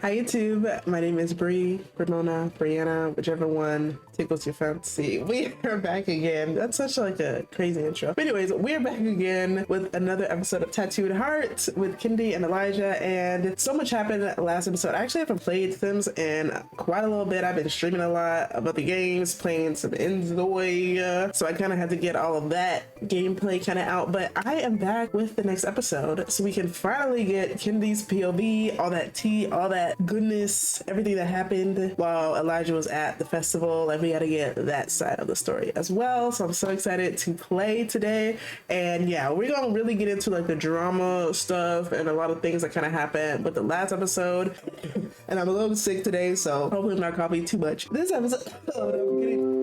Hi YouTube, my name is Bremona, Brianna, whichever one tickles your fancy. We are back again. That's such like a crazy intro. But anyways, we're back again with another episode of Tattooed Heart with Kendi and Elijah, and so much happened last episode. I actually haven't played Sims in quite a little bit. I've been streaming a lot about the games, playing some Enzoy, so I kind of had to get all of that gameplay kind of out, but I am back with the next episode so we can finally get Kendi's POV, all that tea, all that goodness, everything that happened while Elijah was at the festival. Like, we got to get that side of the story as well, so I'm so excited to play today. And yeah, we're gonna really get into like the drama stuff and a lot of things that kind of happened with the last episode. And I'm a little sick today, so hopefully I'm not coughing too much this episode. I'm getting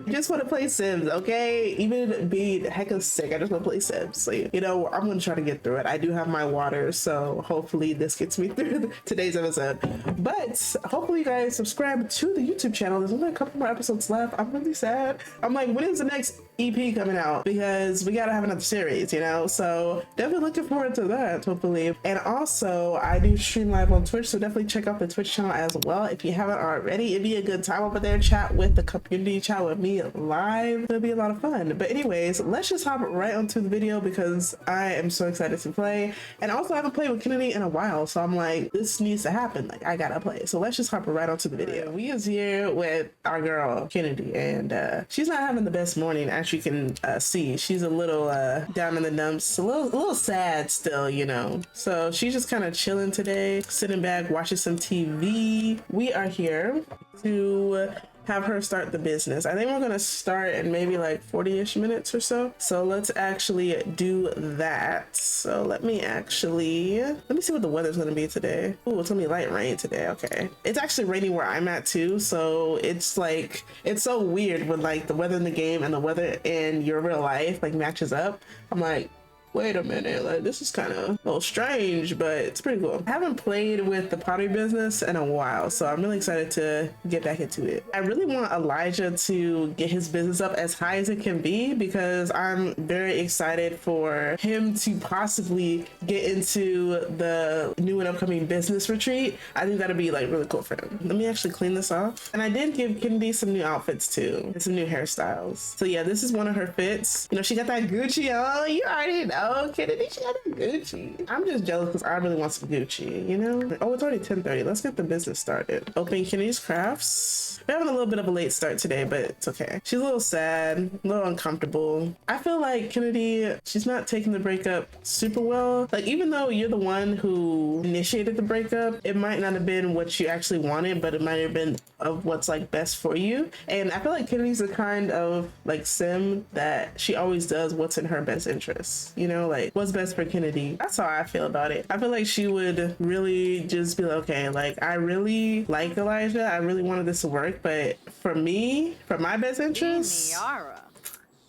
just want to play Sims, okay? Even being hecka sick, I just want to play Sims. So, you know, I'm going to try to get through it. I do have my water, so hopefully this gets me through today's episode. But hopefully you guys subscribe to the YouTube channel. There's only a couple more episodes left. I'm really sad. I'm like, when is the next EP coming out? Because we got to have another series, you know? So definitely looking forward to that, hopefully. And also, I do stream live on Twitch, so definitely check out the Twitch channel as well. If you haven't already, it'd be a good time over there. Chat with the community, chat with me live. It'll be a lot of fun. But anyways, let's just hop right onto the video because I am so excited to play. And also I haven't played with Kennedy in a while, so I'm like, this needs to happen. Like, I gotta play. So let's just hop right onto the video. We is here with our girl Kennedy, and she's not having the best morning, as you can see. She's a little down in the dumps, a little sad still, you know. So she's just kind of chilling today, sitting back, watching some TV. We are here to have her start the business. I think we're gonna start in maybe like 40-ish minutes or so. So let's actually do that. So let me see what the weather's gonna be today. Oh, it's gonna be light rain today. Okay. It's actually raining where I'm at too. So it's like, it's so weird when like the weather in the game and the weather in your real life like matches up. I'm like, wait a minute, like this is kind of a little strange, but it's pretty cool. I haven't played with the pottery business in a while, so I'm really excited to get back into it. I really want Elijah to get his business up as high as it can be because I'm very excited for him to possibly get into the new and upcoming business retreat. I think that'd be like really cool for him. Let me actually clean this off. And I did give Kendi some new outfits too, and some new hairstyles. So yeah, this is one of her fits. You know, she got that Gucci on, you already know. Kennedy, she got a Gucci. I'm just jealous because I really want some Gucci, you know? Oh, it's already 10:30. Let's get the business started. Open Kennedy's Crafts. We're having a little bit of a late start today, but it's okay. She's a little sad, a little uncomfortable. I feel like Kennedy, she's not taking the breakup super well. Like, even though you're the one who initiated the breakup, it might not have been what you actually wanted, but it might have been of what's like best for you. And I feel like Kennedy's the kind of like sim that she always does what's in her best interest, you know, like what's best for Kennedy. That's how I feel about it. I feel like she would really just be like, okay, like I really like Elijah, I really wanted this to work, but for me, for my best interest,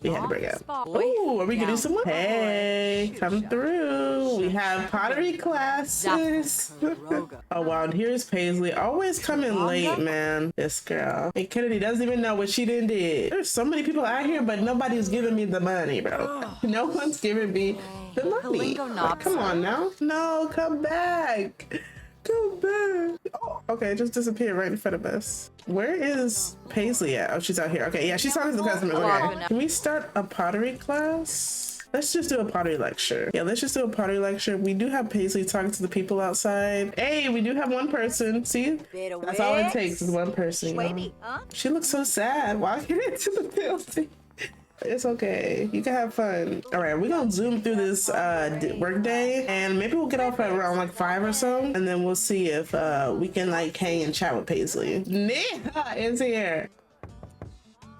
we had to break up. Oh, are we getting someone? Hey, come through. We have pottery classes. Oh wow, and here's Paisley. Always coming late, man. This girl. And Kennedy doesn't even know what she done did. There's so many people out here, but nobody's giving me the money, bro. No one's giving me the money. Like, come on now. No, come back. Come back. Oh, okay, it just disappeared right in front of us. Where is Paisley at? Oh, she's out here. Okay, yeah, she's talking to the customers. Okay. Can we start a pottery class? Let's just do a pottery lecture. Yeah, let's just do a pottery lecture. We do have Paisley talking to the people outside. Hey, we do have one person. See? That's all it takes is one person. She looks so sad walking into the building. It's okay, you can have fun. All right, we're gonna zoom through this work day, and maybe we'll get off at around like 5 or so, and then we'll see if we can like hang and chat with Paisley. Nia is here.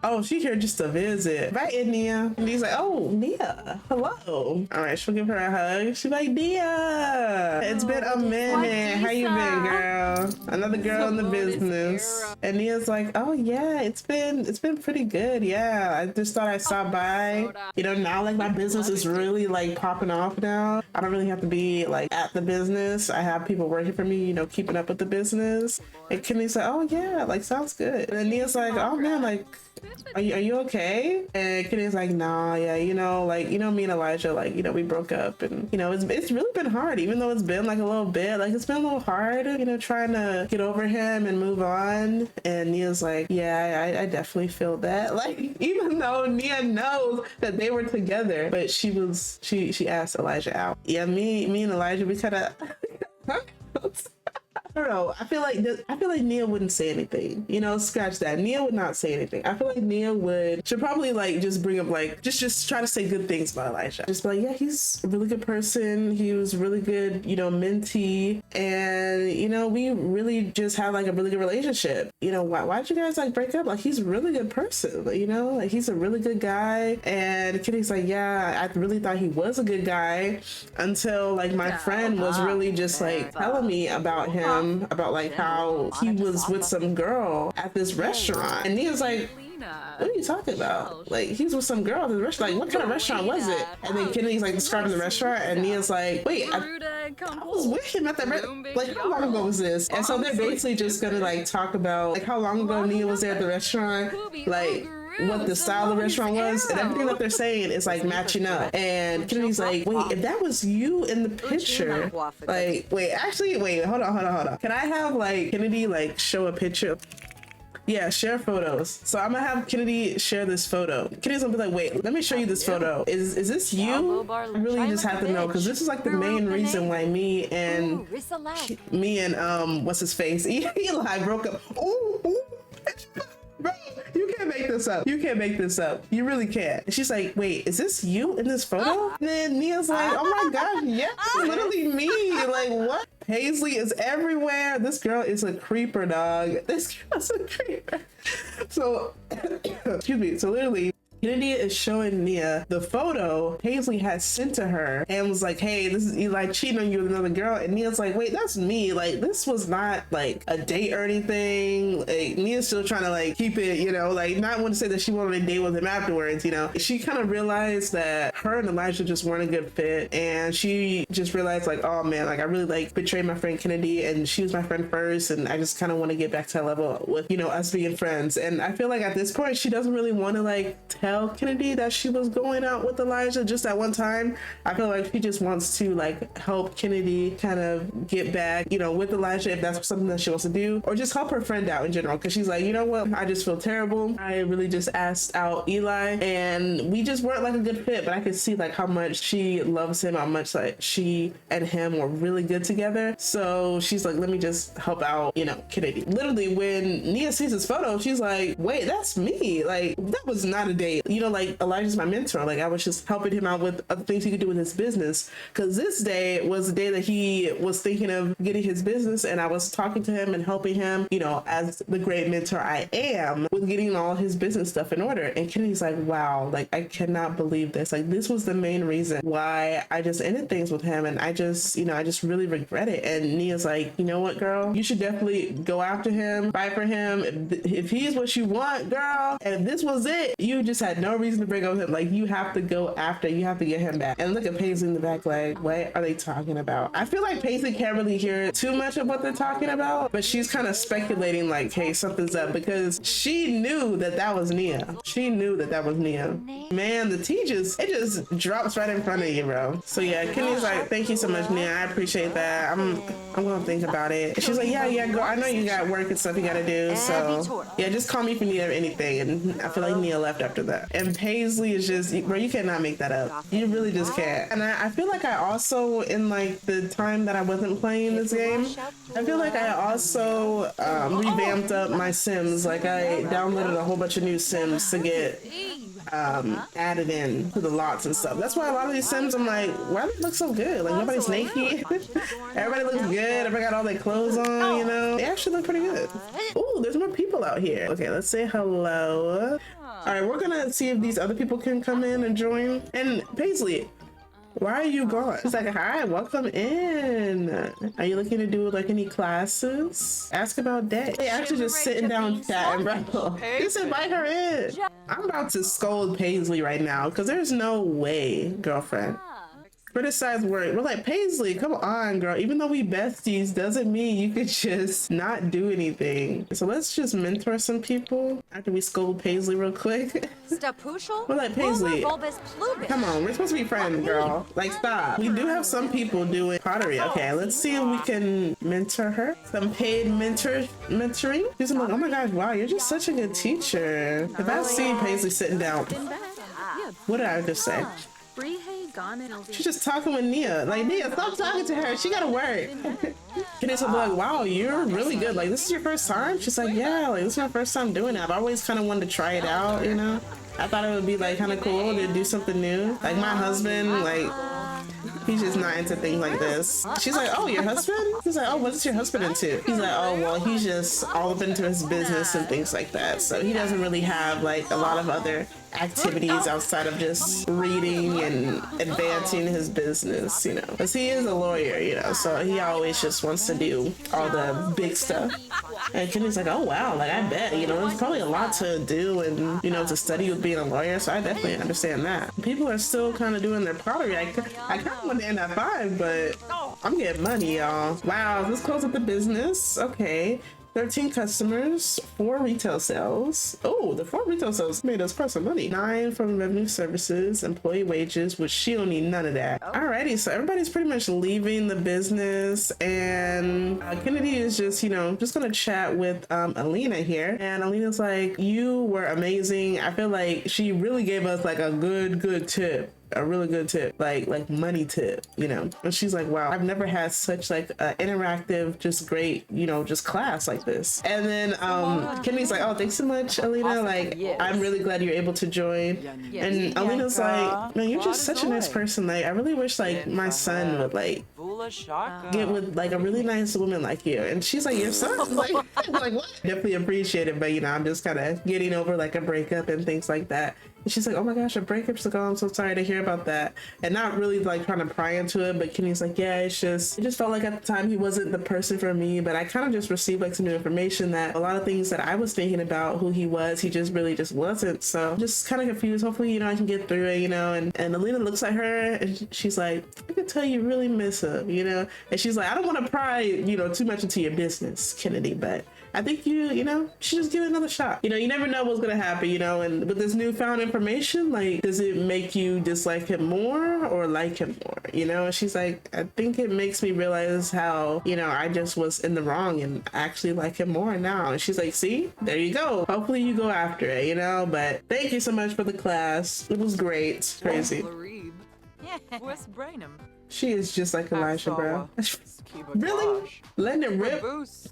Oh, she's here just to visit. Bye, Nia. And he's like, oh, Nia, hello. All right, she'll give her a hug. She's like, Nia, it's been a minute. How you been, girl? another girl in the business. And Nia's like, oh yeah, it's been pretty good. Yeah, I just thought I'd stop by. You know, now like my business is really like popping off now. I don't really have to be like at the business. I have people working for me, you know, keeping up with the business. And Kenny's like, oh yeah, like sounds good. And then Nia's like, oh man, like, are you okay? And Kenny's like, nah, yeah, you know, like, you know, me and Elijah, like, you know, we broke up, and you know, it's really been hard, even though it's been like a little bit, like it's been a little hard, you know, trying to get over him and move on. And Nia's like, yeah, I definitely feel that. Like, even though Nia knows that they were together, but she asked Elijah out. Yeah, me and Elijah, we kind of I don't know. I feel like Nia wouldn't say anything. You know, scratch that. Nia would not say anything. I feel like Nia should probably like just bring up like just try to say good things about Elijah. Just be like, yeah, he's a really good person. He was really good, you know, mentee, and you know, we really just had like a really good relationship. You know, why'd you guys like break up? Like, he's a really good person. You know, like he's a really good guy. And Kitty's like, yeah, I really thought he was a good guy until like my friend was really just like telling me about him. About like how he was with some girl at this restaurant, and Nia's like, what are you talking about? Like, he's with some girl at the restaurant. Like, what kind of restaurant was it? And then Kennedy's like describing the restaurant, and Nia's like, wait, I was with him at that restaurant. Like, how long ago was this? And so they're basically just gonna like talk about like how long ago Nia was there at the restaurant, like what the style of the restaurant was, and everything that they're saying is like matching up. And Kennedy's like, wait, if that was you in the picture, like, wait, hold on. Can I have like Kennedy like show a picture? Yeah, share photos. So I'm gonna have Kennedy share this photo. Kennedy's gonna be like, wait, let me show you this photo. Is this you? I really just have to know, because this is like the main reason why me and what's his face, Eli broke up. Ooh. Bro, you can't make this up. You can't make this up. You really can't. And she's like, wait, is this you in this photo? And then Nia's like, oh my gosh, yeah, it's literally me. Like, what? Paisley is everywhere. This girl is a creeper, dog. This girl's a creeper. So, excuse me. So literally, Kennedy is showing Nia the photo Paisley had sent to her and was like, hey, this is Eli cheating on you with another girl. And Nia's like, wait, that's me. Like, this was not like a date or anything. Like, Nia's still trying to like keep it, you know, like not want to say that she went on a date with him afterwards, you know. She kind of realized that her and Elijah just weren't a good fit, and she just realized like, oh man, like I really like betrayed my friend Kennedy, and she was my friend first, and I just kind of want to get back to that level with, you know, us being friends. And I feel like at this point she doesn't really want to like tell Kennedy that she was going out with Elijah just at one time. I feel like she just wants to like help Kennedy kind of get back, you know, with Elijah, if that's something that she wants to do, or just help her friend out in general, because she's like, you know what, I just feel terrible. I really just asked out Eli and we just weren't like a good fit, but I could see like how much she loves him, how much like she and him were really good together. So she's like, let me just help out, you know, Kennedy. Literally when Nia sees his photo, she's like, wait, that's me. Like, that was not a date. You know, like Elijah's my mentor. Like, I was just helping him out with other things he could do with his business, because this day was the day that he was thinking of getting his business, and I was talking to him and helping him, you know, as the great mentor I am, with getting all his business stuff in order. And Kennedy's like, wow, like I cannot believe this. Like, this was the main reason why I just ended things with him, and I just, you know, I just really regret it. And Nia's like, you know what, girl, you should definitely go after him, fight for him. If he's what you want, girl, and if this was it, you just had no reason to break up with him. Like, you have to go after, you have to get him back. And look at Paisley in the back, like, what are they talking about? I feel like Paisley can't really hear too much of what they're talking about, but she's kind of speculating like, hey, something's up, because she knew that that was Nia. She knew that that was Nia. Man, the tea it just drops right in front of you, bro. So yeah, Kenny's like, thank you so much, Nia. I appreciate that. I'm gonna think about it. And she's like, yeah, girl, I know you got work and stuff you gotta do, so yeah, just call me if you need anything. And I feel like Nia left after that. And Paisley is just, bro, you cannot make that up. You really just can't. And I feel like I also, in like the time that I wasn't playing this game, I feel like I also revamped up my Sims. Like, I downloaded a whole bunch of new Sims to get added in to the lots and stuff. That's why a lot of these Sims, I'm like, why do they look so good? Like, nobody's naked. Everybody looks good. Everybody got all their clothes on, you know? They actually look pretty good. Ooh, there's more people out here. Okay, let's say hello. All right, we're gonna see if these other people can come in and join. And Paisley, Why are you gone? She's like, hi, welcome in. Are you looking to do like any classes? Ask about that. They actually just sitting down chatting, bro. Just invite her in. I'm about to scold Paisley right now because there's no way, girlfriend. Criticize work. We're like, Paisley, come on, girl. Even though we besties, doesn't mean you could just not do anything. So let's just mentor some people after we scold Paisley real quick. We're like, Paisley, come on, we're supposed to be friends, girl. Like, stop. We do have some people doing pottery. Okay, let's see if we can mentor her. Some paid mentoring. She's like, oh my gosh, wow, you're just such a good teacher. If I see Paisley sitting down, what did I just say? She's just talking with Nia. Like, Nia, stop talking to her. She gotta work. And it's like, wow, you're really good. Like, this is your first time? She's like, yeah, like, this is my first time doing that. I've always kind of wanted to try it out, you know? I thought it would be, like, kind of cool to do something new. Like, my husband, like, he's just not into things like this. She's like, oh, your husband? He's like, oh, what's your husband into? He's like, oh, well, he's just all up into his business and things like that. So he doesn't really have, like, a lot of other activities outside of just reading and advancing his business, you know, because he is a lawyer, you know, so he always just wants to do all the big stuff. And Kenny's like, oh wow, like I bet, you know, there's probably a lot to do and, you know, to study with being a lawyer, so I definitely understand that. People are still kind of doing their pottery. I kind of want to end at 5, but I'm getting money, y'all. Wow, let's close up the business. Okay. 13 customers, 4 retail sales. Oh, the 4 retail sales made us quite some money. 9 from revenue services, employee wages, which she don't need none of that. Alrighty, so everybody's pretty much leaving the business, and Kennedy is just, you know, just gonna chat with Alina here. And Alina's like, you were amazing. I feel like she really gave us like a good tip. A really good tip, like money tip, you know. And she's like, wow, I've never had such like interactive, just great, you know, just class like this. And then Kenny's like, oh, thanks so much, Alina. Like, I'm really glad you're able to join. And Alina's like, man, you're just such a nice person. Like, I really wish like my son would like get with like a really nice woman like you. And she's like, your son? Like what? Definitely appreciate it, but you know, I'm just kind of getting over like a breakup and things like that. And she's like, oh my gosh, a breakup. She's like, oh, I'm so sorry to hear about that. And not really like trying to pry into it, but Kenny's like, yeah, it just felt like at the time he wasn't the person for me. But I kind of just received like some new information that a lot of things that I was thinking about who he was, he just really just wasn't. So I'm just kind of confused. Hopefully, you know, I can get through it, you know. And Alina looks at her and she's like, I can tell you really miss him, you know. And she's like, I don't want to pry, you know, too much into your business, Kennedy, but I think you know, should just give it another shot. You know, you never know what's gonna happen, you know, and with this newfound information, like, does it make you dislike him more or like him more, you know? And she's like, I think it makes me realize how, you know, I just was in the wrong and actually like him more now. And she's like, see, there you go. Hopefully you go after it, you know? But thank you so much for the class. It was great. Crazy. She is just like Elijah, bro. Really? Letting it rip.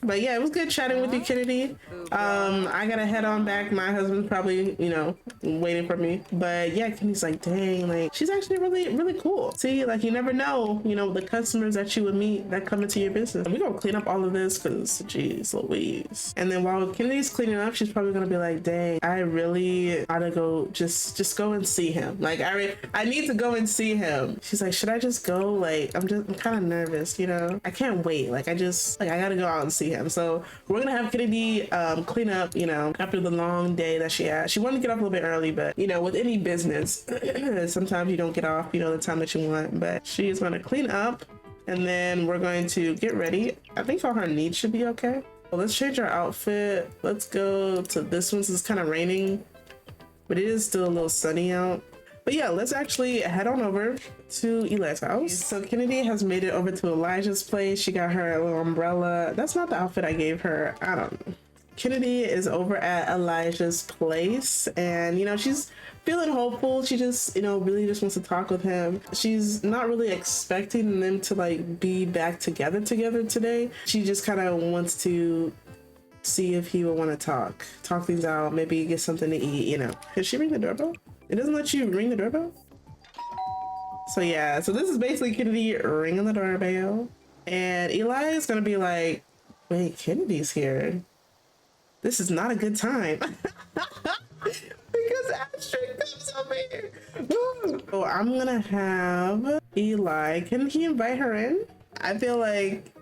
But yeah, it was good chatting with you, Kennedy. I gotta head on back. My husband's probably, you know, waiting for me. But yeah, Kennedy's like, dang, like, she's actually really cool. See, like, you never know, you know, the customers that you would meet that come into your business. We're gonna clean up all of this because, geez Louise. And then while Kennedy's cleaning up, she's probably gonna be like, dang, I really ought to go, just go and see him. Like, I need to go and see him. She's like, should I just go? Like, I'm kind of nervous, you know. I can't wait. Like, I gotta go out and see him. So we're gonna have Kennedy clean up, you know, after the long day that she had. She wanted to get off a little bit early, but you know, with any business, sometimes you don't get off, you know, the time that you want. But she's gonna clean up, and then we're going to get ready. I think all her needs should be okay. Well, let's change our outfit. Let's go to this one. It's kind of raining, but it is still a little sunny out. But yeah, let's actually head on over to Eli's house. So Kennedy has made it over to Elijah's place. She got her little umbrella. That's not the outfit I gave her. I don't know. Kennedy is over at Elijah's place, and you know, she's feeling hopeful. She just, you know, really just wants to talk with him. She's not really expecting them to like be back together today. She just kind of wants to see if he will want to talk things out, maybe get something to eat, you know. Can she ring the doorbell? It doesn't let you ring the doorbell? So yeah, so this is basically Kennedy ringing the doorbell. And Eli is gonna be like, wait, Kennedy's here. This is not a good time. because Astrid comes over here. So I'm gonna have Eli. Can he invite her in? I feel like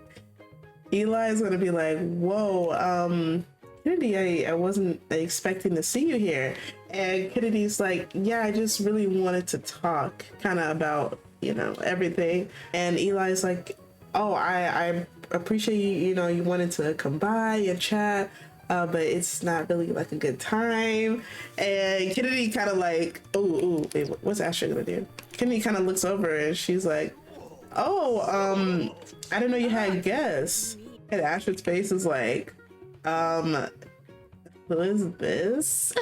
Eli is gonna be like, whoa, Kennedy, I wasn't expecting to see you here. And Kennedy's like, yeah, I just really wanted to talk kind of about, you know, everything. And Eli's like, oh, I appreciate you, you know, you wanted to come by and chat, but it's not really like a good time. And Kennedy kind of like, oh, wait, what's Ashley gonna do? Kennedy kind of looks over and she's like, oh, I didn't know you had guests. And Astrid's face is like, who is this?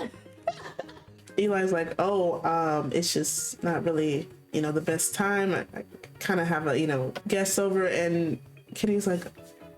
Eli's like, oh, it's just not really, you know, the best time. I kind of have a, you know, guest over. And Kenny's like,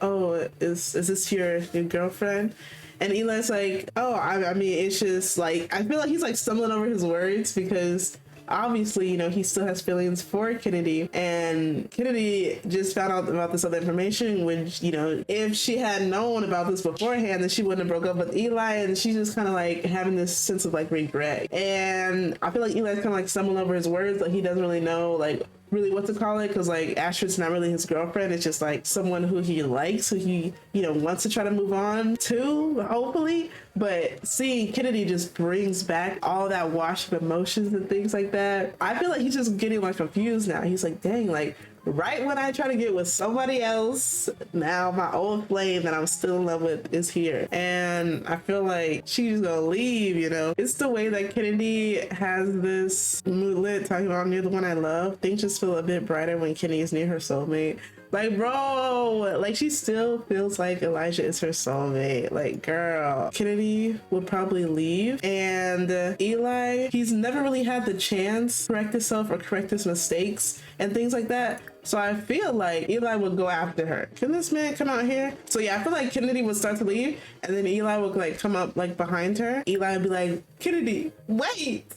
oh, is this your girlfriend? And Eli's like, oh, I mean, it's just like, I feel like he's like stumbling over his words because obviously, you know, he still has feelings for Kennedy, and Kennedy just found out about this other information, which, you know, if she had known about this beforehand, then she wouldn't have broke up with Eli, and she's just kind of like having this sense of like regret. And I feel like Eli's kind of like stumbling over his words, like he doesn't really know like really what to call it, because like Astrid's not really his girlfriend. It's just like someone who he likes, who he, you know, wants to try to move on to, hopefully. But seeing Kennedy just brings back all that wash of emotions and things like that. I feel like he's just getting like confused now. He's like, dang, like right when I try to get with somebody else, now my old flame that I'm still in love with is here. And I feel like she's gonna leave, you know. It's the way that Kennedy has this moodlet talking about near the one I love. Things just feel a bit brighter when Kennedy is near her soulmate. Like, bro, like she still feels like Elijah is her soulmate. Like, girl, Kennedy would probably leave, and Eli, he's never really had the chance to correct himself or correct his mistakes and things like that. So I feel like Eli would go after her. Can this man come out here? So yeah, I feel like Kennedy would start to leave, and then Eli would like come up like behind her. Eli would be like, Kennedy, wait,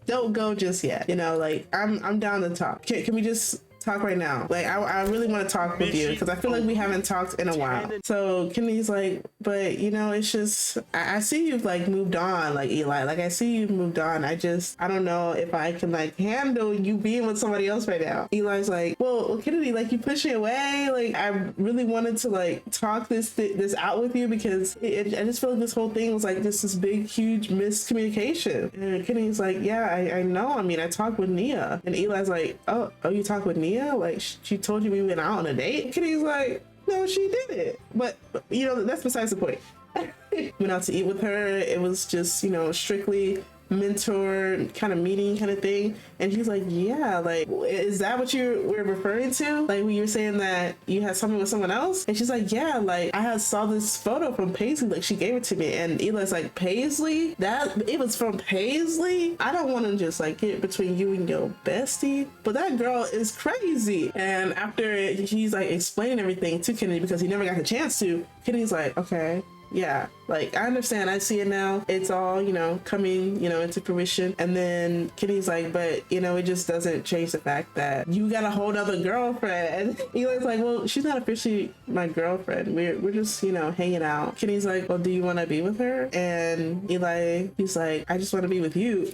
don't go just yet. You know, like I'm down to talk. Can we just talk right now? Like I really want to talk with you because I feel like we haven't talked in a while. So Kennedy's like, but you know, it's just I see you've like moved on, like Eli, like I see you've moved on. I don't know if I can like handle you being with somebody else right now. Eli's like, well Kennedy, like you push it away. Like I really wanted to like talk this out with you because I just feel like this whole thing was like this big huge miscommunication. And Kennedy's like, yeah, I know. I mean, I talked with Nia. And Eli's like, oh, you talked with Nia? Like she told you we went out on a date? Kennedy's like, no, she didn't. But you know, that's besides the point. Went out to eat with her. It was just, you know, strictly mentor kind of meeting kind of thing. And she's like, yeah, like is that what you were referring to, like when you were saying that you had something with someone else? And she's like, yeah, like I saw this photo from Paisley, like she gave it to me. And Eli's like, Paisley? That it was from Paisley? I don't want to just like get between you and your bestie, but that girl is crazy. And after he's like explaining everything to Kennedy because he never got the chance to, Kennedy's like, okay, yeah, like I understand, I see it now, it's all, you know, coming, you know, into fruition. And then Kennedy's like, but you know, it just doesn't change the fact that you got a whole other girlfriend. And Eli's like, well, she's not officially my girlfriend, we're just, you know, hanging out. Kennedy's like, well, do you want to be with her? And Eli, he's like, I just want to be with you.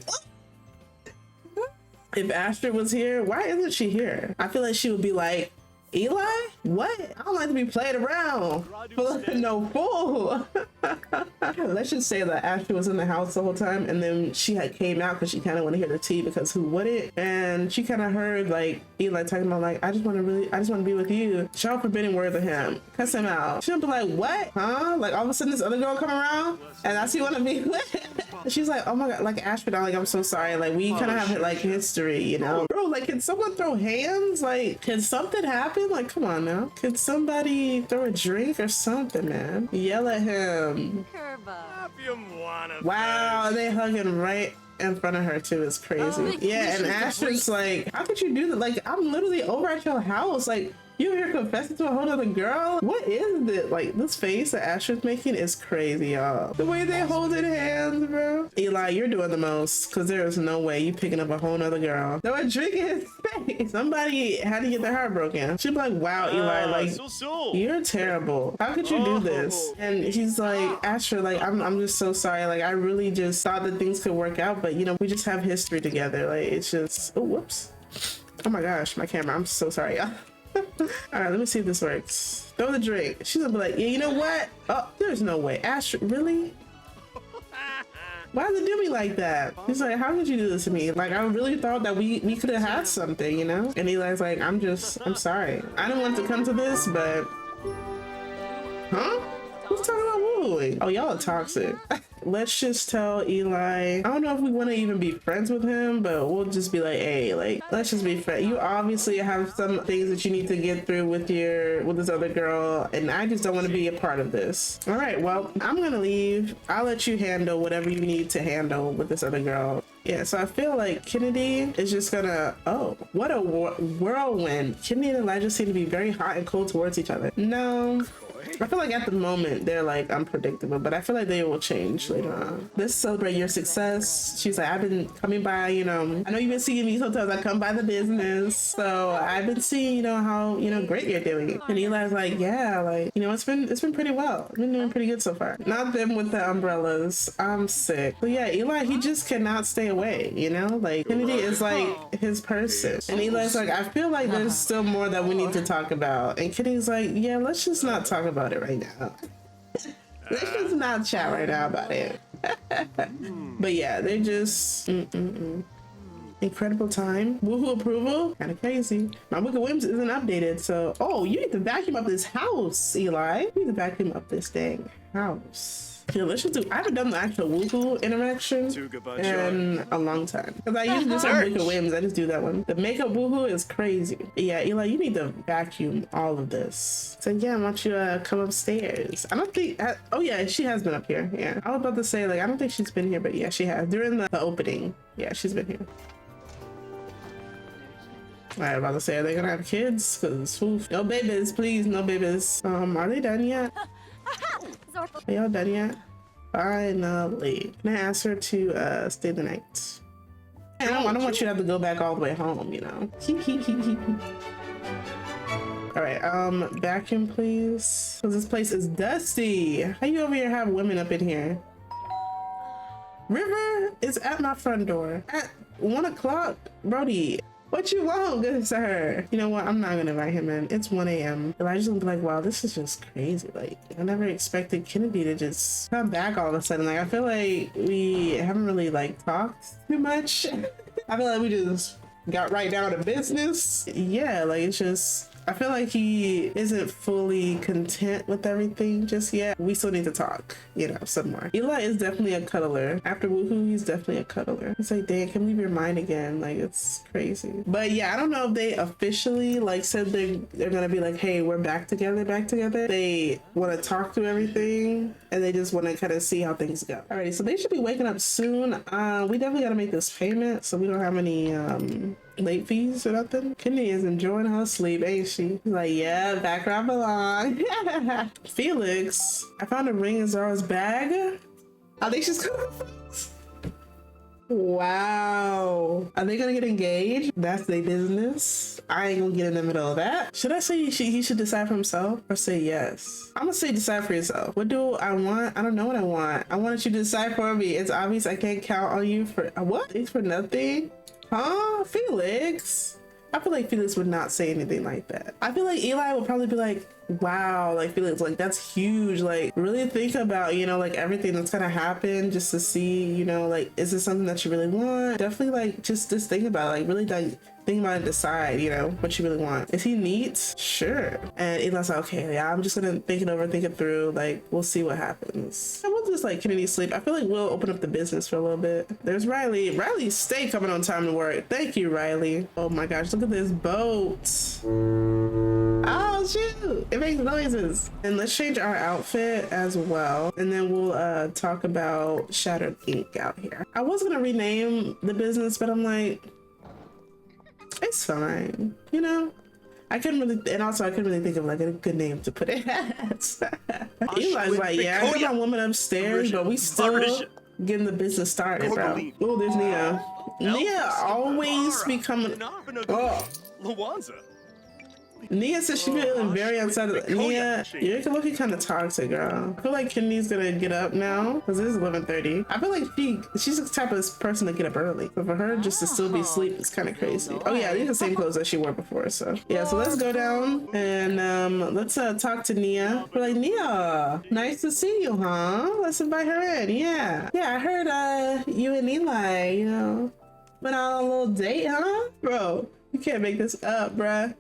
If Astrid was here, why isn't she here? I feel like she would be like, Eli, what? I don't like to be played around for no fool. Let's just say that Ashley was in the house the whole time, and then she had came out because she kind of want to hear the tea, because who wouldn't? And she kind of heard like Eli talking about like, I just want to be with you. Shout forbidden words to him, cuss him out. She'll be like, what? Huh? Like all of a sudden this other girl come around and that's who you want to be with. She's like, oh my god, like Ashford, like I'm so sorry, like we kind of have like history, you know, bro. Like, can someone throw hands? Like, can something happen? Like, come on now, can somebody throw a drink or something, man? Yell at him. Wow, they hugging right in front of her too. It's crazy. Yeah, and Ashford's like, how could you do that? Like, I'm literally over at your house. Like, You here confessing to a whole other girl? What is it? Like, this face that Asher's making is crazy, y'all. The way they hold their hands, bro. Eli, you're doing the most, because there is no way you picking up a whole nother girl. No one drinking his face. Somebody had to get their heart broken. She'd be like, wow, Eli, like, you're terrible. How could you do this? And he's like, Asher, like, I'm just so sorry. Like, I really just thought that things could work out, but, you know, we just have history together. Like, it's just, oh, whoops. Oh my gosh, my camera. I'm so sorry, y'all. All right, let me see if this works. Throw the drink. She's gonna be like, yeah, you know what? Oh, there's no way. Asher, really? Why does it do me like that? He's like, how could you do this to me? Like, I really thought that we could have had something, you know? And Eli's like, I'm sorry. I didn't want to come to this, but... Huh? Who's talking about wooing? Oh, y'all are toxic. Let's just tell Eli, I don't know if we want to even be friends with him, but we'll just be like, hey, like, let's just be friends. You obviously have some things that you need to get through with this other girl, and I just don't want to be a part of this. All right, well, I'm gonna leave. I'll let you handle whatever you need to handle with this other girl. Yeah, so I feel like Kennedy is just gonna, oh, what a whirlwind. Kennedy and Elijah seem to be very hot and cold towards each other. No. I feel like at the moment they're like unpredictable, but I feel like they will change later on. Let's celebrate your success. She's like, I've been coming by, you know, I know you've been seeing me sometimes. I come by the business, so I've been seeing, you know, how, you know, great you're doing. And Eli's like, yeah, like, you know, it's been pretty well. I've been doing pretty good so far. Not them with the umbrellas. I'm sick. But yeah, Eli, he just cannot stay away, you know, like Kennedy is like his person. And Eli's like, I feel like there's still more that we need to talk about. And Kennedy's like, yeah, let's just not talk about it right now. Let's just not chat right now about it. But yeah, they're just incredible time. Woohoo approval. Kind of crazy. My book of whims isn't updated, so oh, you need to vacuum up this house, Eli. You need to vacuum up this dang house. Yeah, let's just do. I haven't done the actual woohoo interaction in a long time because I usually just on book of whims. I just do that one. The makeup woohoo is crazy. Yeah, Eli, you need to vacuum all of this. So yeah, I want you to come upstairs. I don't think. Oh yeah, she has been up here. Yeah, I was about to say like I don't think she's been here, but yeah, she has during the opening. Yeah, she's been here. I was about to say, are they gonna have kids? Cause no babies, please, no babies. Are they done yet? Are y'all done yet? Finally. Can I ask her to stay the night? I don't want you to have to go back all the way home, you know. All right, vacuum please. Cause this place is dusty. How you over here have women up in here? River is at my front door at 1 o'clock, Brody. What you want, good sir? You know what? I'm not gonna invite him in. It's 1 a.m. And I just gonna be like, wow, this is just crazy. Like, I never expected Kennedy to just come back all of a sudden. Like, I feel like we haven't really like talked too much. I feel like we just got right down to business. Yeah, like it's just, I feel like he isn't fully content with everything just yet. We still need to talk, you know, some more. Eli is definitely a cuddler. After woohoo, he's definitely a cuddler. It's like, dang, can leave your mind again? Like, it's crazy. But yeah, I don't know if they officially like said they're gonna be like, hey, we're back together. They want to talk through everything and they just want to kind of see how things go. Alrighty, so they should be waking up soon. We definitely got to make this payment so we don't have any late fees or nothing. Kennedy is enjoying her sleep, ain't she? She's like, yeah, back where I belong. Felix, I found a ring in Zara's bag. I think she's coming. Wow. Are they gonna get engaged? That's their business. I ain't gonna get in the middle of that. Should I say he should decide for himself or say yes? I'm gonna say decide for yourself. What do I want? I don't know what I want. I wanted you to decide for me. It's obvious I can't count on you for what? Thanks for nothing? Huh? Felix? I feel like Felix would not say anything like that. I feel like Eli would probably be like, wow, like Felix, like that's huge. Like really think about, you know, like everything that's gonna happen just to see, you know, like, is this something that you really want? Definitely like just think about it, like really like think about it and decide, you know, what you really want. Is he neat? Sure. And Eli's like, okay, yeah, I'm just gonna think it over, think it through, like we'll see what happens. I will just like Kennedy sleep. I feel like we'll open up the business for a little bit. There's Riley. Riley stay coming on time to work. Thank you, Riley. Oh my gosh, look at this boat. Oh shoot, it makes noises. And let's change our outfit as well, and then we'll talk about Shattered Ink out here. I was gonna rename the business, but I'm like, it's fine, you know, I couldn't really, and also I couldn't really think of like a good name to put it as. Eli's like, yeah, I got my woman upstairs, but we still getting the business started, bro. Oh, there's Nia. Nia always becoming. Oh. Nia says she's feeling very unsettled. Nia, you're looking kind of toxic, girl. I feel like Kennedy's gonna get up now because it is 11:30. I feel like she's the type of person to get up early. But for her just to still be asleep is kind of crazy. Oh yeah, these are the same clothes that she wore before. So yeah, so let's go down and let's talk to Nia. We're like, Nia, nice to see you, huh? Let's invite her in. Yeah, I heard you and Eli, you know, went on a little date, huh? Bro, you can't make this up, bruh.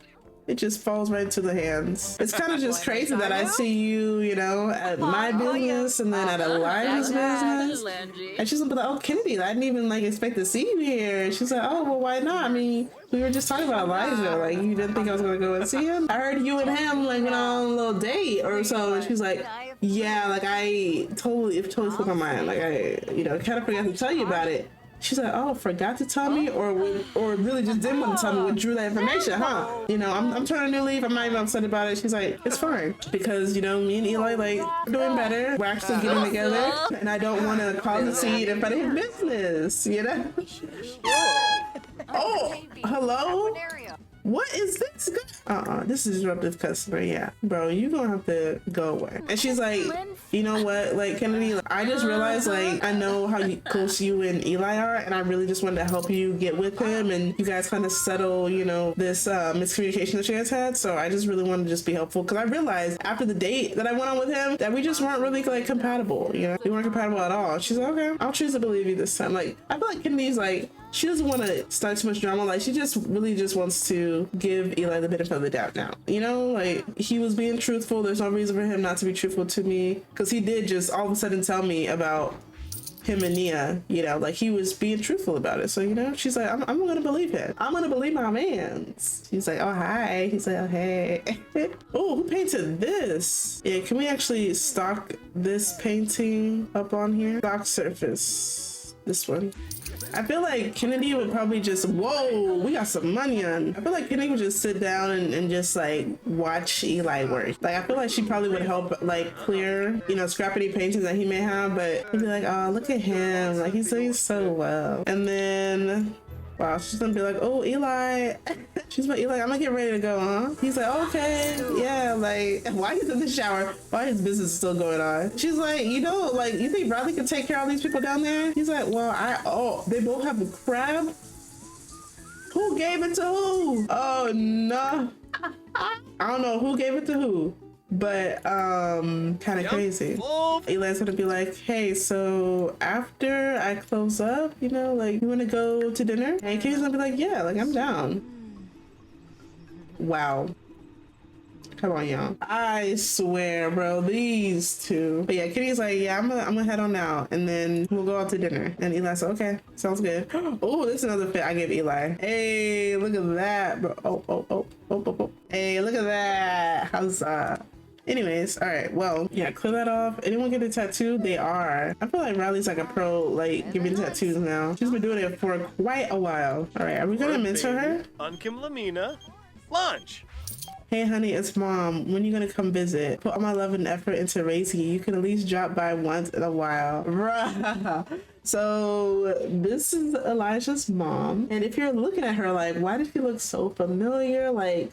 It just falls right into the hands. It's kind of just crazy that I see you, you know, at my business and then at Elijah's business. And she's like, oh, Kennedy, I didn't even like expect to see you here. She's like, oh, well, why not? I mean, we were just talking about Elijah. Like, you didn't think I was gonna go and see him? I heard you and him like went on a little date or so. And she's like, yeah, like it totally slipped my mind. Like I, you know, kind of forgot to tell you about it. She's like, oh, forgot to tell me, or really just didn't want to tell me, withdrew that information, huh? You know, I'm trying to new leave. I'm not even upset about it. She's like, it's fine because, you know, me and Eli like doing better. We're actually getting together, and I don't want to cause a scene in front of his business, you know? Oh, hello? What is this? This is disruptive customer. Yeah, bro, you gonna have to go away. And she's like, you know what, like Kennedy, I just realized like I know how close you and Eli are, and I really just wanted to help you get with him and you guys kind of settle, you know, this miscommunication that you guys had. So I just really wanted to just be helpful because I realized after the date that I went on with him that we just weren't really like compatible. You know, we weren't compatible at all. She's like, okay, I'll choose to believe you this time. Like I feel like Kennedy's like, she doesn't want to start too much drama. Like she just really just wants to give Eli the benefit of the doubt now. You know, like he was being truthful. There's no reason for him not to be truthful to me because he did just all of a sudden tell me about him and Nia, you know, like he was being truthful about it. So, you know, she's like, I'm gonna believe him. I'm gonna believe my mans. She's like, oh, hi. He's like, oh, hey. Oh, who painted this? Yeah, can we actually stock this painting up on here? Stock surface. This one. I feel like Kennedy would probably just, whoa, we got some money on. I feel like Kennedy would just sit down and just like watch Eli work. Like I feel like she probably would help like clear, you know, scrap any paintings that he may have, but he'd be like, oh, look at him. Like he's doing so well. And then, wow, she's gonna be like, oh, Eli. She's like, Eli, I'm gonna get ready to go, huh? He's like, okay, yeah, like, why he's in the shower? Why his business is still going on? She's like, you know, like, you think Bradley can take care of these people down there? He's like, well, they both have a crab? Who gave it to who? Oh, no. I don't know who gave it to who. But kind of crazy. Eli's gonna be like, hey, so after I close up, you know, like you want to go to dinner? And Katie's gonna be like, yeah, like I'm down. Wow. Come on, y'all. I swear, bro, these two. But yeah, Kitty's like, yeah, I'm gonna head on out and then we'll go out to dinner. And Eli's like, okay, sounds good. Oh, this is another fit I give Eli. Hey, look at that, bro. Oh. Hey, look at that. How's anyways, all right, well, yeah, clear that off. Anyone get a tattoo? They are. I feel like Riley's like a pro, like giving tattoos now. She's been doing it for quite a while. All right, are we gonna mentor her? Unkim Lamina, lunch. Hey honey, it's mom. When you gonna come visit? Put all my love and effort into raising you. You can at least drop by once in a while. Bruh. So this is Elijah's mom. And if you're looking at her like, why does she look so familiar? Like,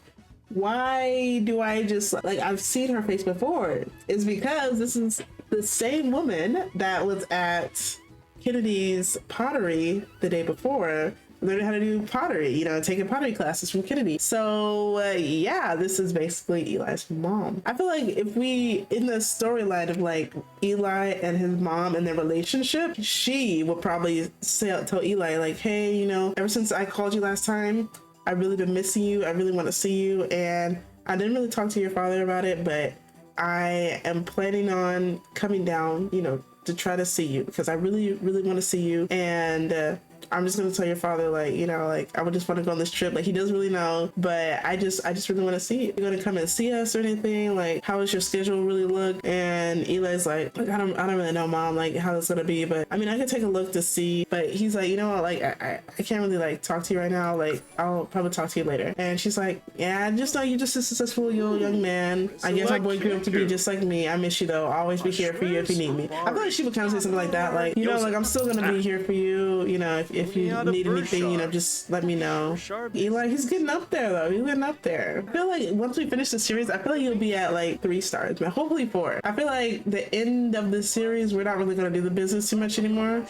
why do I just, like, I've seen her face before. It's because this is the same woman that was at Kennedy's pottery the day before, learning how to do pottery, you know, taking pottery classes from Kennedy. So yeah, this is basically Eli's mom. I feel like if we, in the storyline of like Eli and his mom and their relationship, she would probably tell Eli like, hey, you know, ever since I called you last time, I've really been missing you. I really want to see you. And I didn't really talk to your father about it, but I am planning on coming down, you know, to try to see you because I really, really want to see you. And I'm just gonna tell your father, like, you know, like I would just want to go on this trip. Like he doesn't really know, but I just really want to see you. You're gonna come and see us or anything? Like, how does your schedule really look? And Eli's like, look, I don't really know, Mom, like how it's gonna be, but I mean, I could take a look to see. But he's like, you know what, like I can't really like talk to you right now. Like I'll probably talk to you later. And she's like, yeah, I just know you're just a successful young man. I guess my boy grew up to be just like me. I miss you though. I'll always be here for you if you need me. I feel like she would kind of say something like that, like, you know, like I'm still gonna be here for you. You know, if you need anything, you know, just let me know. Eli, he's getting up there though. He's getting up there. I feel like once we finish the series, I feel like he'll be at like 3 stars, but hopefully 4. I feel like the end of the series, we're not really gonna do the business too much anymore.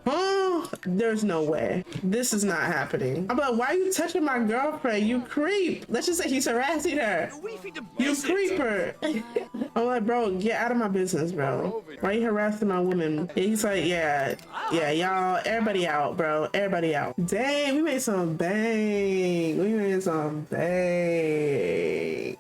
Oh, there's no way. This is not happening. I'm like, why are you touching my girlfriend? You creep. Let's just say he's harassing her. You creeper. I'm like, bro, get out of my business, bro. Why are you harassing my woman? And he's like, yeah, y'all, everybody out, bro. Everybody out. Dang, we made some bang. We made some bang.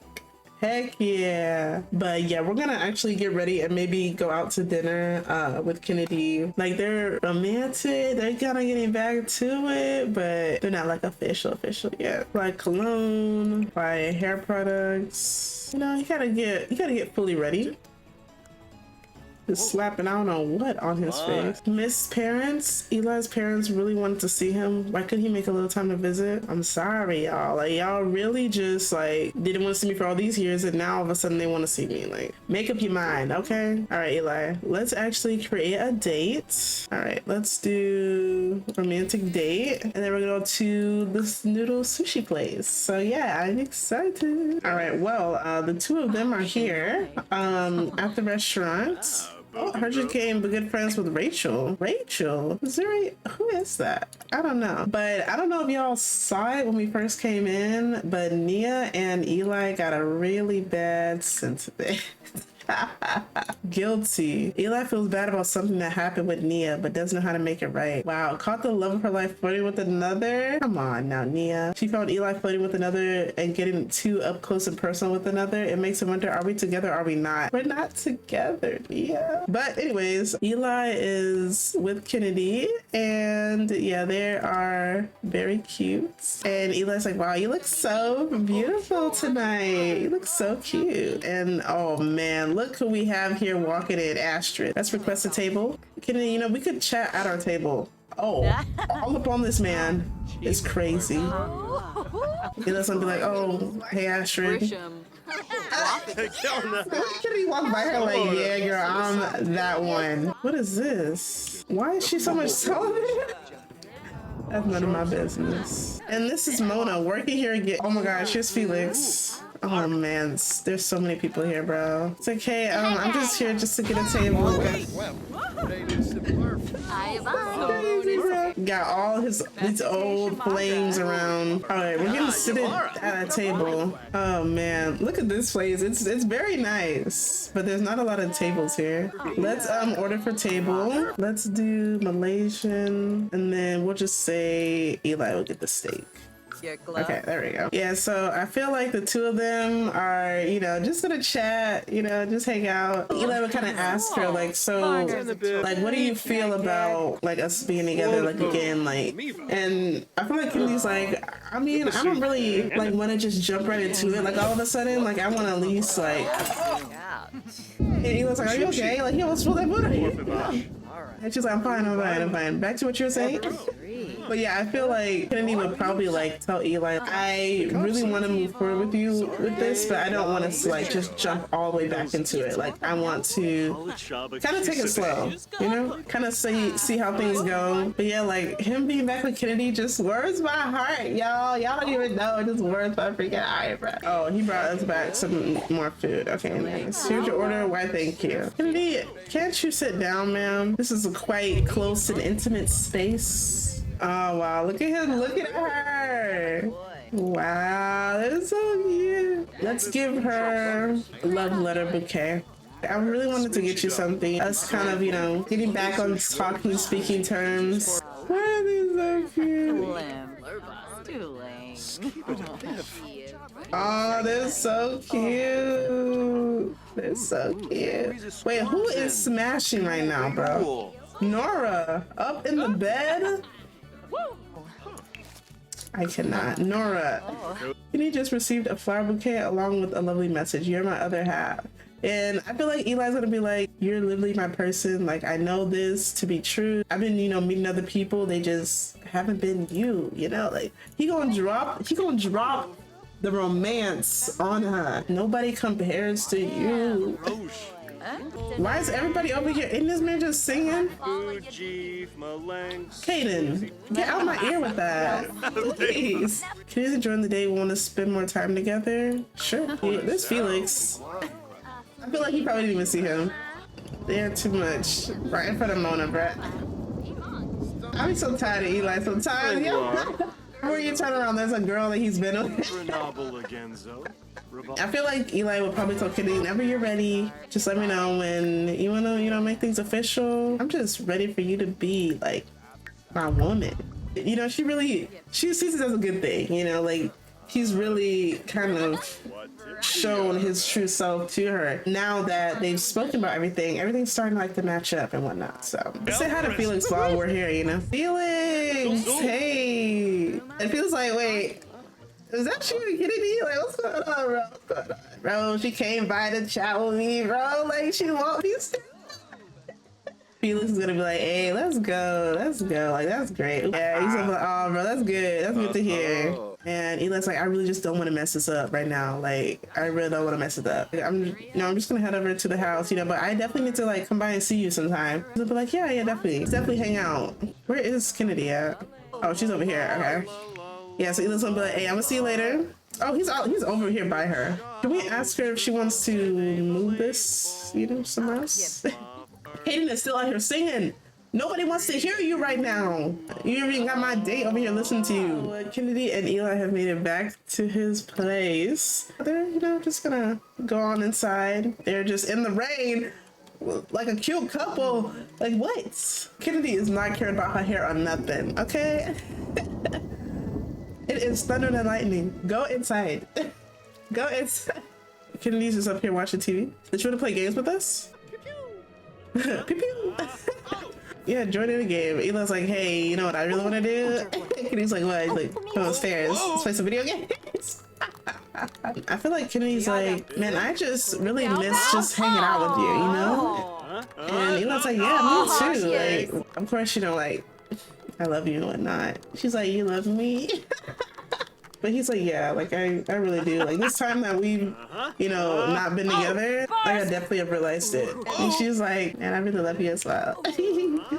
Heck yeah. But yeah, we're gonna actually get ready and maybe go out to dinner with Kennedy. Like they're romantic, they're kind of getting back to it, but they're not like official yet. Like cologne, buy hair products. You know, you gotta get fully ready. Just slapping I don't know what on his face. Miss parents, Eli's parents really wanted to see him. Why couldn't he make a little time to visit? I'm sorry, y'all. Like y'all really just like didn't want to see me for all these years, and now all of a sudden they want to see me. Like, make up your mind, okay? All right, Eli, let's actually create a date. All right, let's do romantic date, and then we're gonna go to this noodle sushi place. So yeah, I'm excited. All right, well, the two of them are here at the restaurant. Oh, I heard you became good friends with Rachel. Rachel? Who is that? I don't know. But I don't know if y'all saw it when we first came in, but Nia and Eli got a really bad sentiment. Guilty. Eli feels bad about something that happened with Nia, but doesn't know how to make it right. Wow, caught the love of her life flirting with another? Come on now, Nia. She found Eli flirting with another and getting too up close and personal with another. It makes her wonder, are we together or are we not? We're not together, Nia. But anyways, Eli is with Kennedy, and yeah, they are very cute. And Eli's like, wow, you look so beautiful tonight. You look so cute. And oh man, look who we have here walking in, Astrid. Let's request a table. Kennedy, you know, we could chat at our table. Oh, all up on this man is crazy. Eli's gonna be like, oh, hey Astrid. Kennedy walk by her like, yeah girl, I'm that one. What is this? Why is she so much taller? That's none of my business. And this is Mona working here again. Oh my gosh, here's Felix. Oh man, there's so many people here, bro. It's okay, I'm just here just to get a table. Got all these old flames around. All right, we're gonna sit at a table. Oh man, look at this place. It's very nice, but there's not a lot of tables here. Let's order for table. Let's do Malaysian, and then we'll just say Eli will get the steak. Okay, there we go. Yeah, so I feel like the two of them are, you know, just gonna chat, you know, just hang out. Eli would kind of ask her, like, so, like, what do you feel about, like, us being together, like, again, like, and I feel like Kennedy's like, I mean, I don't really, like, want to just jump right into it, like, all of a sudden, like, I want to at least, like, and Eli's like, are you okay? Like, he almost pulled that boot. And she's like, I'm fine. Back to what you were saying. But yeah, I feel like Kennedy would probably like tell Eli, I really want to move forward with you with this, but I don't want us to like just jump all the way back into it. Like I want to kind of take it slow, you know, kind of see how things go. But yeah, like him being back with Kennedy just warms my heart, y'all. Y'all don't even know, it just warms my freaking heart, bro. Oh, he brought us back some more food. Okay, nice. Here's your order. Why, thank you. Kennedy, can't you sit down, ma'am? This is a quite close and intimate space. Oh wow, look at him looking at her. Wow, that is so cute. Let's give her a love letter bouquet. I really wanted to get you something. Us kind of, you know, getting back on talking, speaking terms. Why are they so cute? Oh, they're so cute. They're so cute. Wait, who is smashing right now, bro? Nora, up in the bed? I cannot. Nora, you just received a flower bouquet along with a lovely message. You're my other half. And I feel like Eli's gonna be like, you're literally my person. Like, I know this to be true. I've been, meeting other people. They just haven't been you, like he gonna drop the romance on her. Nobody compares to you. Why is everybody over here? Isn't this man just singing? Kaden, get out my ear with that. Please. Can you enjoy the day? Want to spend more time together? Sure. Yeah, there's Felix. I feel like he probably didn't even see him. They're too much. Right in front of Mona, Brett. I'm so tired of Eli sometimes. Where you turn around, there's a girl that he's been with. I feel like Eli would probably tell Kitty, whenever you're ready, just let me know when you want to, make things official. I'm just ready for you to be like my woman. She sees it as a good thing, like he's really kind of shown his true self to her. Now that they've spoken about everything's starting to match up and whatnot. So let's say hi to Felix while we're here, Felix, hey. It feels like, wait, is that you kidding me? Like, what's going on, bro? What's going on? Bro, she came by to chat with me, bro. Like, she wants me to. Felix is gonna be like, hey, let's go. Like, that's great. Yeah, he's gonna be like, oh, bro, that's good. That's good to hear. And Eli's like, I really just don't want to mess this up right now. Like, I really don't want to mess it up. I'm just gonna head over to the house, but I definitely need to come by and see you sometime. He'll be like, yeah, definitely. Let's definitely hang out. Where is Kennedy at? Oh, she's over here. Okay. Yeah, so Eli's gonna be like, hey, I'm gonna see you later. Oh, he's over here by her. Can we ask her if she wants to move this, somewhere else? Hayden is still out here singing. Nobody wants to hear you right now. You even got my date over here listening to you. Kennedy and Eli have made it back to his place. They're, just gonna go on inside. They're just in the rain, like a cute couple. Like, what? Kennedy is not caring about her hair or nothing, okay? It is thunder and lightning. Go inside. Go inside. Kennedy's just up here watching TV. Did you want to play games with us? Pew pew. Yeah, join in the game. Eli's like, hey, you know what I really want to do? Kennedy's like, what? He's like, come upstairs. Let's play some video games. I feel like Kennedy's like, man, I just really miss just hanging out with you, And Eli's like, yeah, me too. Like, of course, I love you and whatnot. She's like, you love me? But he's like, yeah, I really do. Like, this time that we've, not been together, I definitely have realized it. And she's like, man, I really love you as well.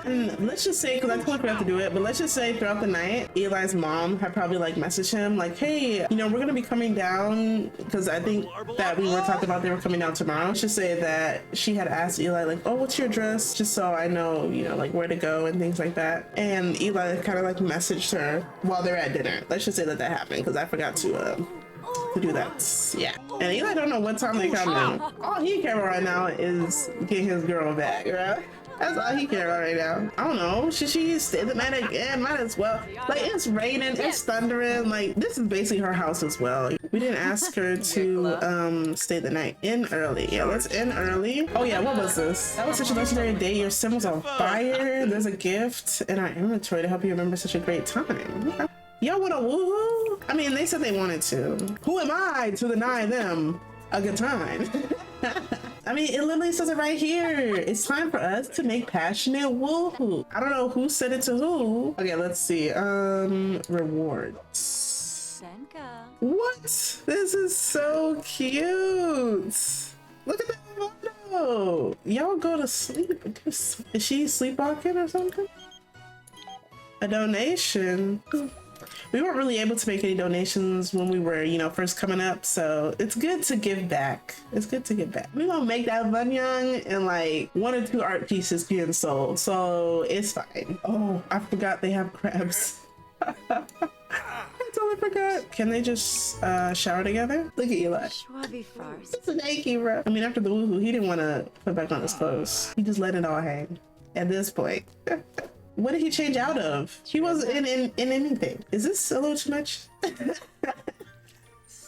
And let's just say, because I totally forgot to do it, but let's just say throughout the night, Eli's mom had probably messaged him like, hey, we're going to be coming down, because I think that we were talking about they were coming down tomorrow. Let's just say that she had asked Eli, like, oh, what's your address? Just so I know, where to go and things like that. And Eli kind of messaged her while they're at dinner. Let's just say that happened, because I forgot to do that. Yeah. And Eli don't know what time they come in. All he care about right now is getting his girl back, right? That's all he care about right now. I don't know. Should she stay the night again? Might as well. Like, it's raining, it's thundering. Like, this is basically her house as well. We didn't ask her to stay the night. In early. Yeah, let's in early. Oh yeah, what was this? That was such a legendary day. Your sim was on fire. There's a gift in our inventory to help you remember such a great time. Okay. Y'all want a woohoo? I mean, they said they wanted to. Who am I to deny them a good time? I mean, it literally says it right here. It's time for us to make passionate woohoo. I don't know who said it to who. Okay, let's see. Rewards. What? This is so cute. Look at that photo. Y'all go to sleep. Is she sleepwalking or something? A donation. We weren't really able to make any donations when we were, first coming up, so it's good to give back. It's good to give back. We gonna make that Vanyang and 1 or 2 art pieces being sold, so it's fine. Oh, I forgot they have crabs. I totally forgot. Can they just shower together? Look at Eli. It's an achy, bro. I mean, after the woohoo, he didn't want to put back on his clothes. He just let it all hang at this point. What did he change out of? He wasn't in anything. Is this a little too much? Is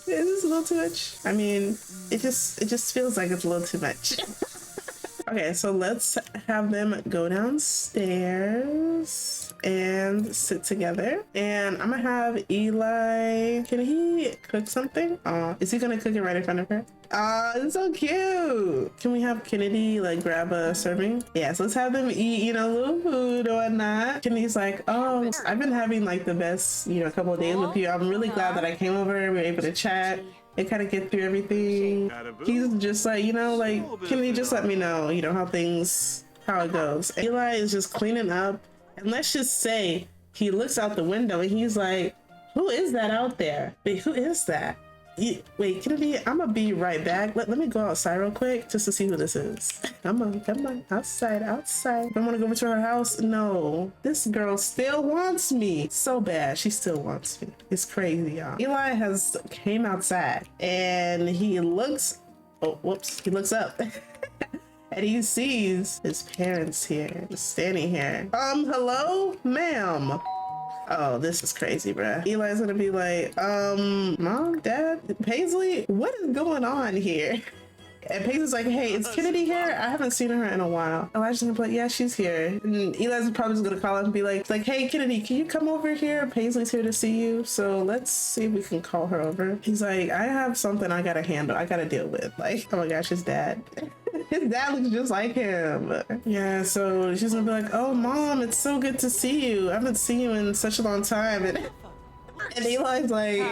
this a little too much? I mean, it just feels like it's a little too much. Okay, so let's have them go downstairs and sit together. And I'm gonna have Eli, can he cook something? Is he gonna cook it right in front of her? It's so cute. Can we have Kennedy like grab a serving? Yeah, so let's have them eat, you know, little food or whatnot. Kennedy's like, oh, I've been having like the best, you know, couple of days with you. I'm really glad that I came over. We were able to chat and kind of get through everything. He's just like, you know, like, can you just let me know, you know, how it goes. Eli is just cleaning up, and let's just say he looks out the window and he's like, who is that out there? Wait, who is that? Wait, Kennedy, I'm gonna be right back. Let me go outside real quick just to see who this is. Come on, outside. I want to go over to her house. No, this girl still wants me so bad. She still wants me. It's crazy, y'all. Eli has came outside and he looks, oh, whoops, he looks up. And he sees his parents here, just standing here. Hello, ma'am. Oh, this is crazy, bruh. Eli's gonna be like, Mom, Dad, Paisley, what is going on here? And Paisley's like, hey, is Kennedy here? I haven't seen her in a while. Elijah's gonna be like, yeah, she's here. And Eli's probably just gonna call her and be like, hey, Kennedy, can you come over here? Paisley's here to see you. So let's see if we can call her over. He's like, I have something I gotta handle. I gotta deal with. Like, oh my gosh, his dad. His dad looks just like him. Yeah, so she's gonna be like, oh, Mom, it's so good to see you. I haven't seen you in such a long time. And Eli's like,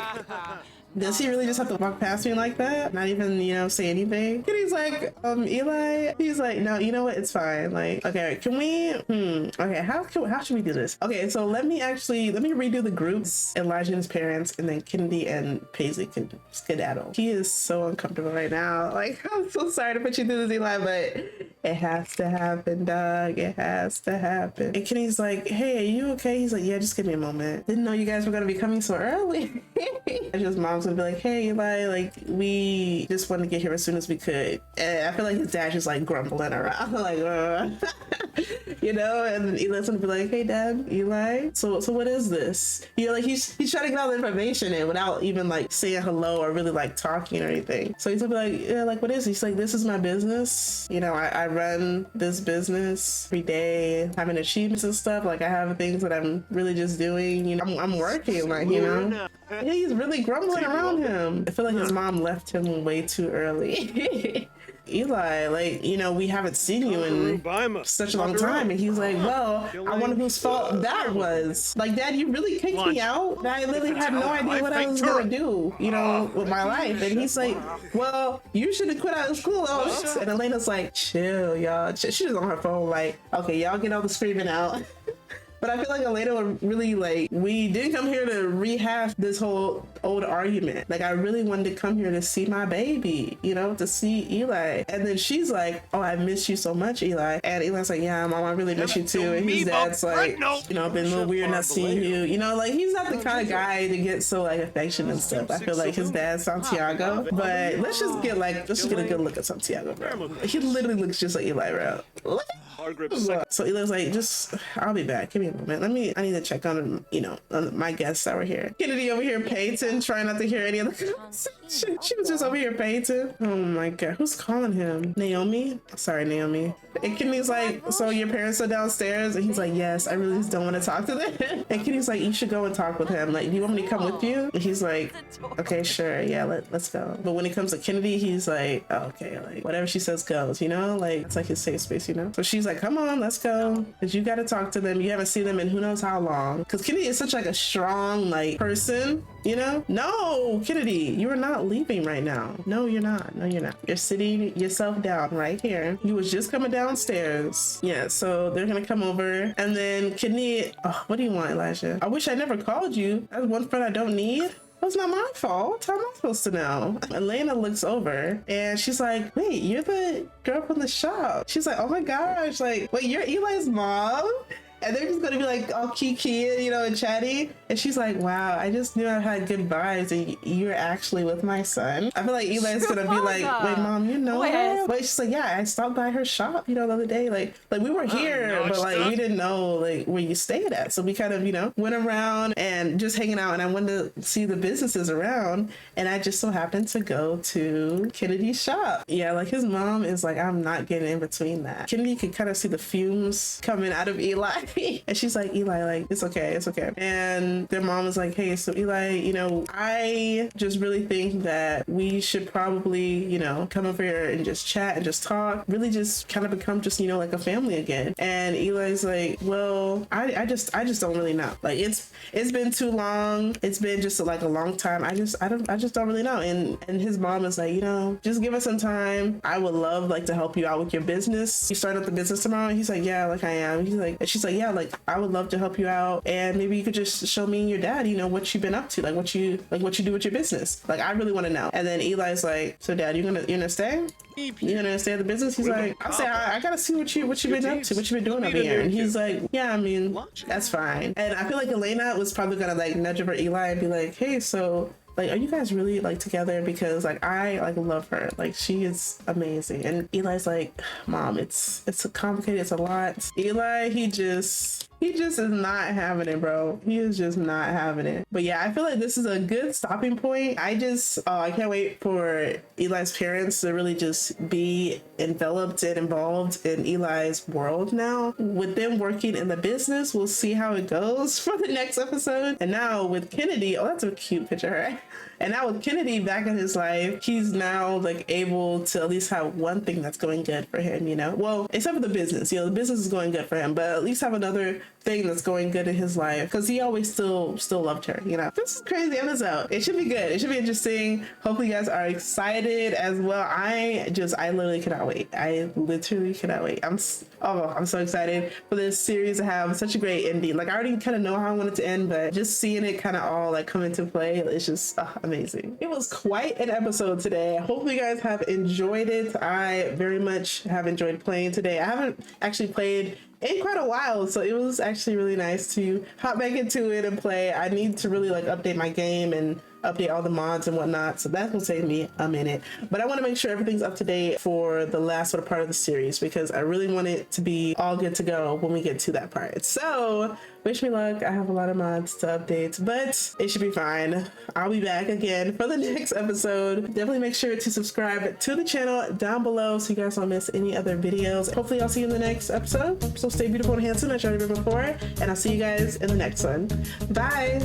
does he really just have to walk past me like that? Not even, you know, say anything? And he's like, Eli, he's like, no, you know what? It's fine. Like, okay, can we, okay, how should we do this? Okay, so let me redo the groups, Elijah and his parents, and then Kennedy and Paisley can skedaddle. He is so uncomfortable right now. Like, I'm so sorry to put you through this, Eli, but it has to happen, dog. It has to happen. And Kennedy's like, hey, are you okay? He's like, yeah, just give me a moment. Didn't know you guys were gonna be coming so early. And his mom's gonna be like, hey, Eli, like, we just wanted to get here as soon as we could. And I feel like his dad's just like grumbling around, like, you know, and Eli's gonna be like, hey, Dad, Eli, so what is this? You know, like, he's trying to get all the information in without even like saying hello or really like talking or anything. So he's gonna be like, yeah, like, what is it? He's like, this is my business. You know, I run this business every day, having achievements and stuff. Like, I have things that I'm really just doing, you know, I'm working, like, you know. Yeah, he's really grumbling around him. I feel like his mom left him way too early. Eli, like, you know, we haven't seen you in such a long time. And he's like, well, I wonder whose fault that was. Like, Dad, you really kicked me out? I literally had no idea what I was gonna do, you know, with my life. And he's like, well, you should have quit out of school. And Elena's like, chill, y'all. She's just on her phone, like, okay, y'all get all the screaming out. But I feel like Elena would really like, we didn't come here to rehash this whole old argument. Like, I really wanted to come here to see my baby, you know, to see Eli. And then she's like, oh, I miss you so much, Eli. And Eli's like, yeah, Mom, I really miss you too. And his dad's like, you know, been a little weird not seeing you. You know, like, he's not the kind of guy to get so like affection and stuff. I feel like his dad's Santiago. But let's just get a good look at Santiago, bro. He literally looks just like Eli, bro. So Eli's like, I'll be back. Give me a moment. I need to check on, you know, on my guests that were here. Kennedy over here painting, trying not to hear any of the conversation. She was just over here painting. Oh my God. Who's calling him? Naomi? Sorry, Naomi. And Kennedy's like, so your parents are downstairs? And he's like, yes, I really just don't want to talk to them. And Kennedy's like, you should go and talk with him. Like, do you want me to come with you? And he's like, okay, sure. Yeah, let's go. But when it comes to Kennedy, he's like, oh, okay, like, whatever she says goes, you know? Like, it's like his safe space, you know? So she's like, come on, let's go. Because you got to talk to them. You haven't seen them in who knows how long. Because Kennedy is such like a strong, like, person, you know? No, Kennedy, you are not leaving right now. No, you're not. No, you're not. You're sitting yourself down right here. You was just coming downstairs. Yeah, so they're gonna come over. And then Kennedy, oh, what do you want, Elijah? I wish I never called you. That's one friend I don't need. That's not my fault. How am I supposed to know? Elena looks over and she's like, wait, you're the girl from the shop. She's like, oh my gosh, like, wait, you're Eli's mom? and they're just gonna be like all kiki, you know, and chatty. And she's like, wow, I just knew I had good vibes and you're actually with my son. I feel like Eli's gonna be like, wait, mom, you know her? Wait, she's like, yeah, I stopped by her shop, you know, the other day. Like we were here, but like we didn't know like where you stayed at. So we kind of, you know, went around and just hanging out, and I wanted to see the businesses around, and I just so happened to go to Kennedy's shop. Yeah, like his mom is like, I'm not getting in between that. Kennedy could kind of see the fumes coming out of Eli. And she's like, Eli, like, it's okay, it's okay. And their mom was like, hey, so Eli, you know, I just really think that we should probably, you know, come over here and just chat and just talk, really just kind of become just, you know, like a family again. And Eli's like, well, I just don't really know. Like it's been too long. It's been just like a long time. I just don't really know. And his mom is like, you know, just give us some time. I would love like to help you out with your business. You start up the business tomorrow? And he's like, yeah, like I am. He's like, and she's like, yeah, like I would love to help you out, and maybe you could just show me and your dad, you know, what you've been up to, like what you do with your business. Like I really want to know. And then Eli's like, so dad, you're gonna stay? You're gonna stay at the business? He's like, I'll say I gotta see what you've been up to, what you've been doing over here. And he's like, yeah, I mean, that's fine. And I feel like Elena was probably gonna like nudge over Eli and be like, hey, so like, are you guys really like together? Because like I like love her, like she is amazing. And Eli's like, mom, it's complicated, it's a lot. Eli, he just is not having it, bro. He is just not having it. But yeah, I feel like this is a good stopping point. I can't wait for Eli's parents to really just be enveloped and involved in Eli's world now. With them working in the business, we'll see how it goes for the next episode. And now with Kennedy, oh, that's a cute picture, right? And now with Kennedy back in his life, he's now like able to at least have one thing that's going good for him, you know? Well, except for the business, you know, the business is going good for him, but at least have another thing that's going good in his life, because he always still loved her, you know? This is crazy episode. It should be good. It should be interesting. Hopefully you guys are excited as well. I literally cannot wait. I literally cannot wait. I'm so excited for this series to have such a great ending. Like I already kind of know how I want it to end, but just seeing it kind of all like come into play, it's just amazing. It was quite an episode today. Hopefully you guys have enjoyed it. I very much have enjoyed playing today. I haven't actually played in quite a while, so it was actually really nice to hop back into it and play. I need to really like update my game and update all the mods and whatnot, so that will save me a minute. But I want to make sure everything's up to date for the last sort of part of the series, because I really want it to be all good to go when we get to that part. So wish me luck. I have a lot of mods to update, but it should be fine. I'll be back again for the next episode. Definitely make sure to subscribe to the channel down below so you guys don't miss any other videos. Hopefully I'll see you in the next episode. So stay beautiful and handsome as you already been before, and I'll see you guys in the next one. Bye.